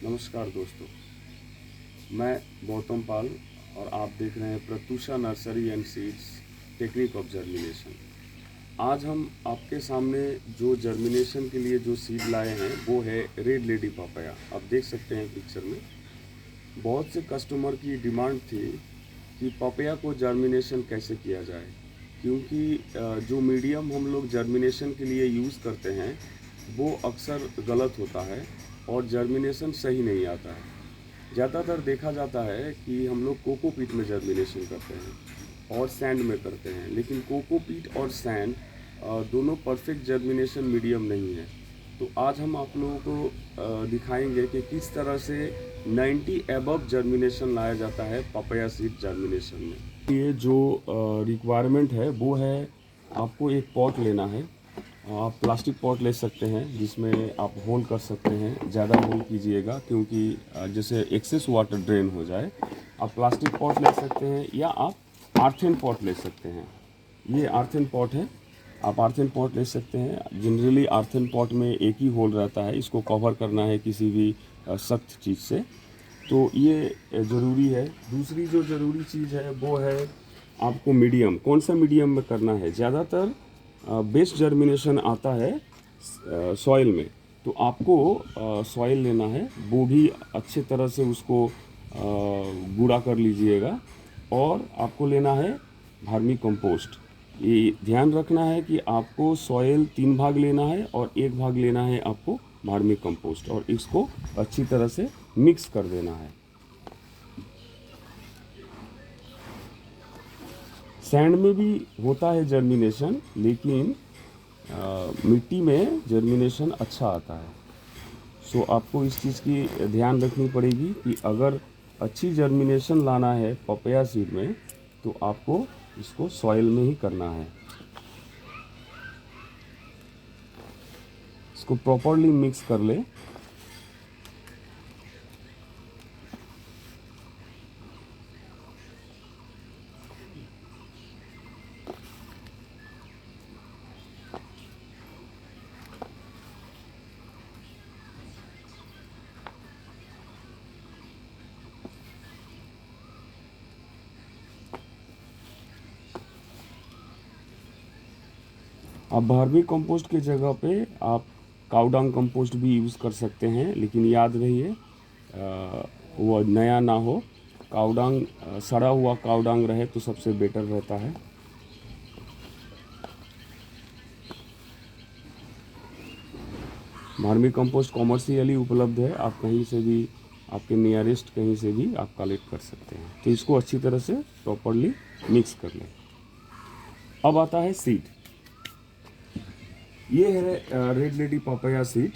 नमस्कार दोस्तों, मैं गौतम पाल और आप देख रहे हैं Pratyusha nursery and seeds technique of germination. आज हम आपके सामने जो जर्मिनेशन के लिए जो सीड लाए हैं वो है रेड लेडी पपाया। आप देख सकते हैं पिक्चर में। बहुत से कस्टमर की डिमांड थी कि पपाया को जर्मिनेशन कैसे किया जाए, क्योंकि जो मीडियम हम लोग जर्मिनेशन के लिए यूज़ करते हैं वो अक्सर गलत होता है और जर्मिनेशन सही नहीं आता है। ज़्यादातर देखा जाता है कि हम लोग कोकोपीट में जर्मिनेशन करते हैं और सैंड में करते हैं, लेकिन कोकोपीट और सैंड दोनों परफेक्ट जर्मिनेशन मीडियम नहीं है। तो आज हम आप लोगों को दिखाएंगे कि किस तरह से 90 एबव जर्मिनेशन लाया जाता है पपाया सीड जर्मिनेशन में। ये जो रिक्वायरमेंट है वो है, आपको एक पॉट लेना है। आप प्लास्टिक पॉट ले सकते हैं जिसमें आप होल कर सकते हैं। ज़्यादा होल कीजिएगा क्योंकि जैसे एक्सेस वाटर ड्रेन हो जाए। आप प्लास्टिक पॉट ले सकते हैं या आप आर्थेन पॉट ले सकते हैं। ये आर्थेन पॉट है, आप आर्थेन पॉट ले सकते हैं। जनरली आर्थेन पॉट में एक ही होल रहता है, इसको कवर करना है किसी भी सख्त चीज़ से, तो ये ज़रूरी है। दूसरी जो ज़रूरी चीज़ है वो है आपको मीडियम, कौन सा मीडियम में करना है। ज़्यादातर बेस्ट जर्मिनेशन आता है सॉइल में, तो आपको सॉइल लेना है, वो भी अच्छे तरह से उसको गूढ़ा कर लीजिएगा। और आपको लेना है वर्मी कंपोस्ट। ये ध्यान रखना है कि आपको सॉइल 3 भाग लेना है और 1 भाग लेना है आपको वर्मी कंपोस्ट, और इसको अच्छी तरह से मिक्स कर देना है। सैंड में भी होता है जर्मिनेशन, लेकिन मिट्टी में जर्मिनेशन अच्छा आता है। सो आपको इस चीज़ की ध्यान रखनी पड़ेगी कि अगर अच्छी जर्मिनेशन लाना है पपाया सीड में तो आपको इसको सॉइल में ही करना है। इसको प्रॉपरली मिक्स कर ले। आप वर्मी कंपोस्ट की जगह पे आप काउडंग कंपोस्ट भी यूज़ कर सकते हैं, लेकिन याद रहिए वो नया ना हो। काउडंग सड़ा हुआ काउडंग रहे तो सबसे बेटर रहता है। वर्मी कंपोस्ट कॉमर्शियली उपलब्ध है, आप कहीं से भी, आपके नियरेस्ट कहीं से भी आप कलेक्ट कर सकते हैं। तो इसको अच्छी तरह से प्रॉपरली मिक्स कर लें। अब आता है सीड। ये है रेड लेडी पपाया सीड।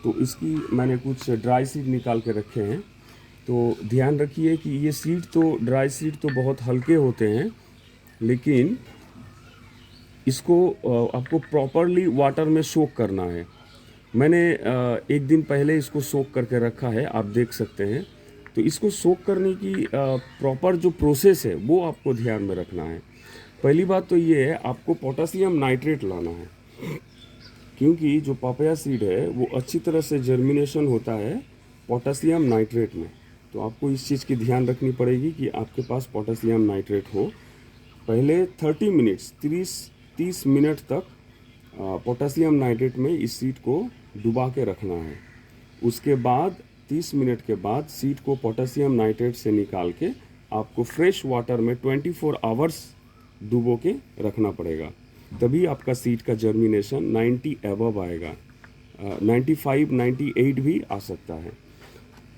तो इसकी मैंने कुछ ड्राई सीड निकाल के रखे हैं। तो ध्यान रखिए कि ये सीड तो, ड्राई सीड तो बहुत हल्के होते हैं, लेकिन इसको आपको प्रॉपरली वाटर में सोक करना है। मैंने एक दिन पहले इसको सोक करके रखा है, आप देख सकते हैं। तो इसको सोक करने की प्रॉपर जो प्रोसेस है वो आपको ध्यान में रखना है। पहली बात तो ये है, आपको पोटेशियम नाइट्रेट लाना है, क्योंकि जो पपाया सीड है वो अच्छी तरह से जर्मिनेशन होता है पोटेशियम नाइट्रेट में। तो आपको इस चीज़ की ध्यान रखनी पड़ेगी कि आपके पास पोटेशियम नाइट्रेट हो। पहले 30 मिनट्स 30 मिनट तक पोटेशियम नाइट्रेट में इस सीड को डुबा के रखना है। उसके बाद 30 मिनट के बाद सीड को पोटेशियम नाइट्रेट से निकाल के आपको फ्रेश वाटर में 24 आवर्स डुबो के रखना पड़ेगा, तभी आपका सीड का जर्मिनेशन 90 एबव आएगा। 95 98 भी आ सकता है।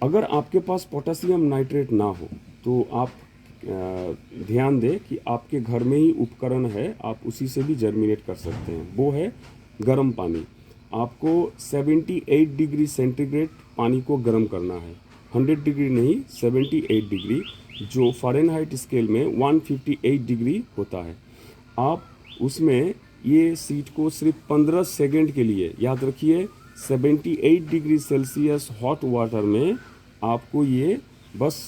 अगर आपके पास पोटेशियम नाइट्रेट ना हो तो आप ध्यान दें कि आपके घर में ही उपकरण है, आप उसी से भी जर्मिनेट कर सकते हैं। वो है गर्म पानी। आपको 78 डिग्री सेंटीग्रेड पानी को गर्म करना है, 100 डिग्री नहीं, 78 डिग्री, जो फ़ारेनहाइट स्केल में 158 डिग्री होता है। आप उसमें ये सीड को सिर्फ 15 सेकंड के लिए, याद रखिए, 78 डिग्री सेल्सियस हॉट वाटर में आपको ये बस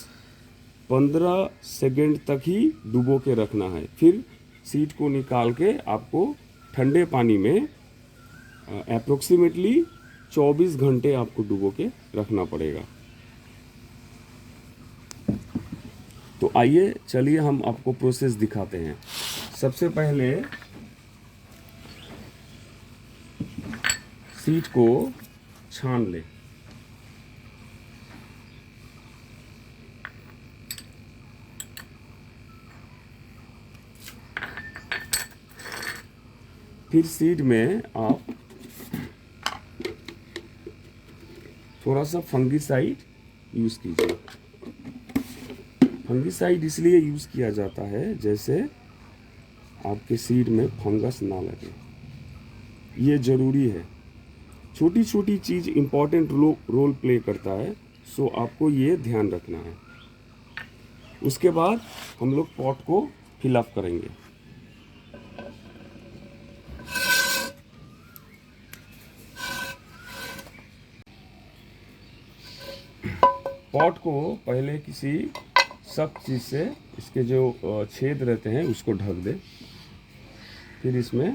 15 सेकंड तक ही डुबो के रखना है। फिर सीड को निकाल के आपको ठंडे पानी में अप्रोक्सीमेटली 24 घंटे आपको डुबो के रखना पड़ेगा। तो आइए चलिए हम आपको प्रोसेस दिखाते हैं। सबसे पहले सीड को छान ले। फिर सीड में आप थोड़ा सा फंगिसाइड यूज़ कीजिए। फंगिसाइड इसलिए यूज़ किया जाता है जैसे आपके सीड में फंगस ना लगे, ये ज़रूरी है। छोटी छोटी चीज़ इम्पॉर्टेंट रोल प्ले करता है, सो आपको ये ध्यान रखना है। उसके बाद हम लोग पॉट को फिलअप करेंगे। पॉट को पहले किसी सख्त चीज़ से इसके जो छेद रहते हैं उसको ढक दे। फिर इसमें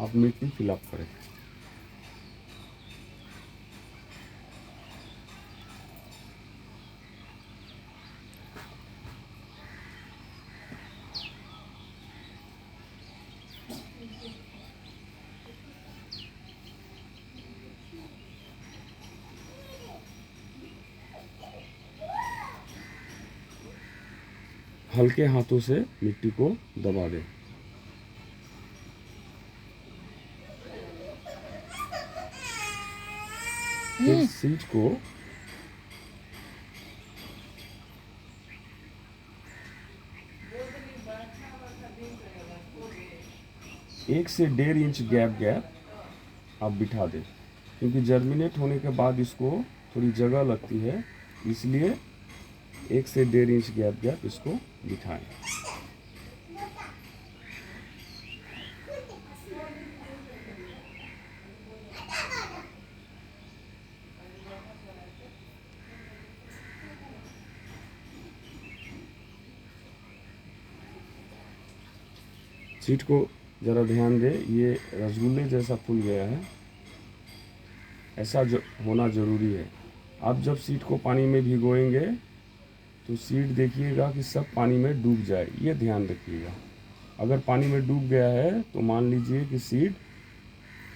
आप मिट्टी फिलअप करें। हल्के हाथों से मिट्टी को दबा दें। फिर सीड को एक से 1.5 इंच गैप आप बिठा दें, क्योंकि जर्मिनेट होने के बाद इसको थोड़ी जगह लगती है, इसलिए 1 से 1.5 इंच गैप इसको बिठाएं। सीट को ज़रा ध्यान दें, ये रसगुल्ले जैसा फूल गया है, ऐसा होना ज़रूरी है। आप जब सीट को पानी में भिगोएंगे तो सीट देखिएगा कि सब पानी में डूब जाए, ये ध्यान रखिएगा। अगर पानी में डूब गया है तो मान लीजिए कि सीड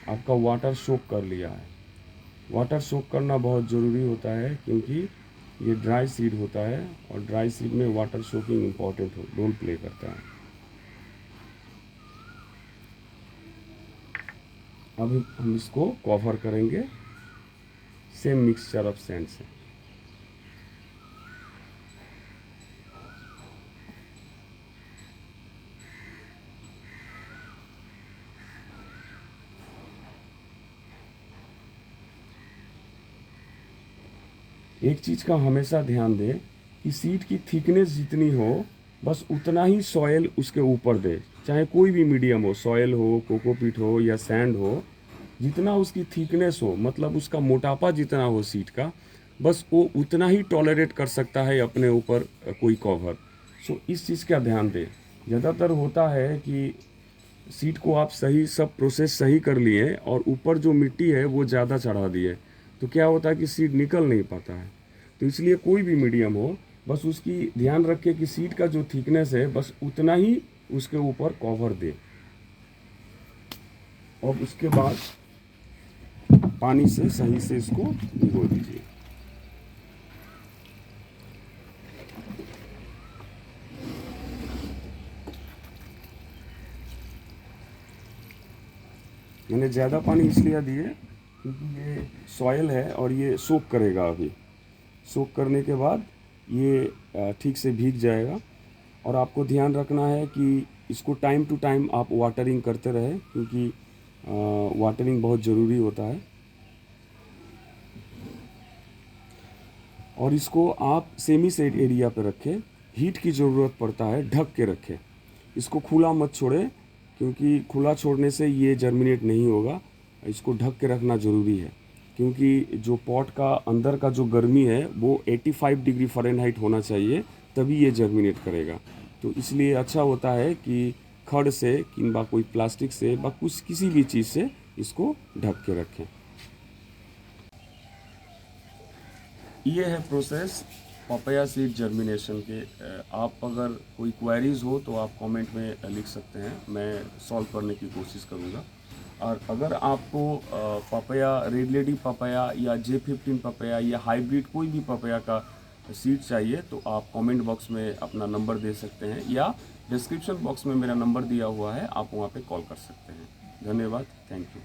आपका वाटर सोक कर लिया है। वाटर सोक करना बहुत ज़रूरी होता है, क्योंकि ये ड्राई सीड होता है और ड्राई सीड में water soaking important role play करता है। अब हम इसको कवर करेंगे सेम मिक्सचर ऑफ सैंड से। एक चीज़ का हमेशा ध्यान दें कि सीड की थिकनेस जितनी हो बस उतना ही सॉयल उसके ऊपर दे, चाहे कोई भी मीडियम हो, सॉयल हो, कोकोपीट हो या सैंड हो। जितना उसकी थिकनेस हो, मतलब उसका मोटापा जितना हो सीड का, बस वो उतना ही टॉलरेट कर सकता है अपने ऊपर कोई कवर। सो इस चीज़ का ध्यान दें। ज़्यादातर होता है कि सीड को आप सही सब प्रोसेस सही कर लिए और ऊपर जो मिट्टी है वो ज़्यादा चढ़ा दिए, तो क्या होता है कि सीड निकल नहीं पाता है। तो इसलिए कोई भी मीडियम हो, बस उसकी ध्यान रखें कि सीड का जो थिकनेस है बस उतना ही उसके ऊपर कवर दे, और उसके बाद पानी से सही से इसको भिगो दीजिए। मैंने ज़्यादा पानी इसलिए दिए क्योंकि ये सॉयल है और ये सोक करेगा। अभी सोक करने के बाद ये ठीक से भीग जाएगा। और आपको ध्यान रखना है कि इसको टाइम टू टाइम आप वाटरिंग करते रहें, क्योंकि वाटरिंग बहुत ज़रूरी होता है। और इसको आप सेमी सेड एरिया पे रखें, हीट की ज़रूरत पड़ता है, ढक के रखें। इसको खुला मत छोड़ें, क्योंकि खुला छोड़ने से ये जर्मिनेट नहीं होगा। इसको ढक के रखना ज़रूरी है, क्योंकि जो पॉट का अंदर का जो गर्मी है वो 85 डिग्री फ़ारेनहाइट होना चाहिए, तभी ये जर्मिनेट करेगा। तो इसलिए अच्छा होता है कि खड़ से किंबा कोई प्लास्टिक से व कुछ किसी भी चीज़ से इसको ढक के रखें। ये है प्रोसेस पपाया सीड जर्मिनेशन के। आप अगर कोई क्वेरीज हो तो आप कमेंट में लिख सकते हैं, मैं सॉल्व करने की कोशिश करूँगा। और अगर आपको पपाया, रेड लेडी पपाया या J15 पपाया या हाइब्रिड कोई भी पपाया का सीड चाहिए तो आप कमेंट बॉक्स में अपना नंबर दे सकते हैं, या डिस्क्रिप्शन बॉक्स में मेरा नंबर दिया हुआ है, आप वहाँ पे कॉल कर सकते हैं। धन्यवाद, थैंक यू।